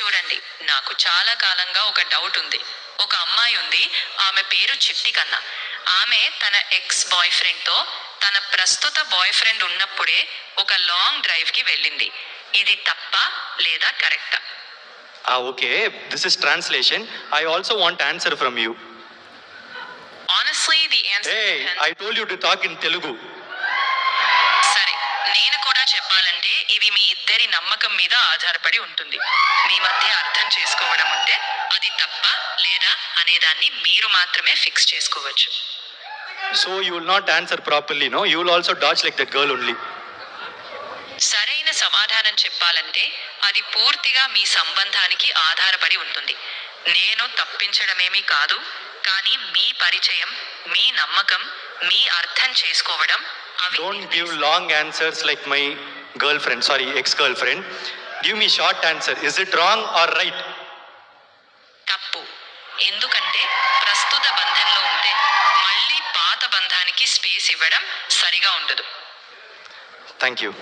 చూడండి, నాకు చాలా కాలంగా ఒక డౌట్ ఉంది. ఒక అమ్మాయి ఉంది, ఆమె పేరు చిట్టి కన్నా. ఆమె తన ఎక్స్ బాయ్ ఫ్రెండ్తో తన ప్రస్తుత బాయ్ ఫ్రెండ్ ఉన్నప్పుడే ఒక లాంగ్ డ్రైవ్కి వెళ్ళింది. ఇది తప్పా లేదా కరెక్టా? Okay, this is translation. I also want answer from you. Honestly, the answer Hey, depends. I told you to talk in Telugu. సరే, నేను కూడా చెప్పాలంటే ఇది మీ ఇద్దరి నమ్మకం మీద ఆధారపడి ఉంటుంది. మీ మధ్య అర్థం చేసుకోవడం ఉంటే అది తప్ప లేదా అనేదాన్ని మీరు మాత్రమే ఫిక్స్ చేసుకోవచ్చు. So you will not answer properly, no? You will also dodge like that girl only. సరైన సమాధానం చెప్పాలంటే అది పూర్తిగా మీ సంబంధానికి ఆధారపడి ఉంటుంది. నేను తప్పించడమేమీ కాదు, కానీ మీ పరిచయం, మీ నమ్మకం, మీ అర్థం చేసుకోవడం అవి Don't give long answers like my girlfriend, sorry, ex-girlfriend. Give me short answer. Is it wrong or right? తప్పు. ఎందుకంటే ప్రస్తుత బంధంలో ఉంటే మళ్ళీ పాత బంధానికి స్పేస్ ఇవ్వడం సరిగా ఉండదు. Thank you.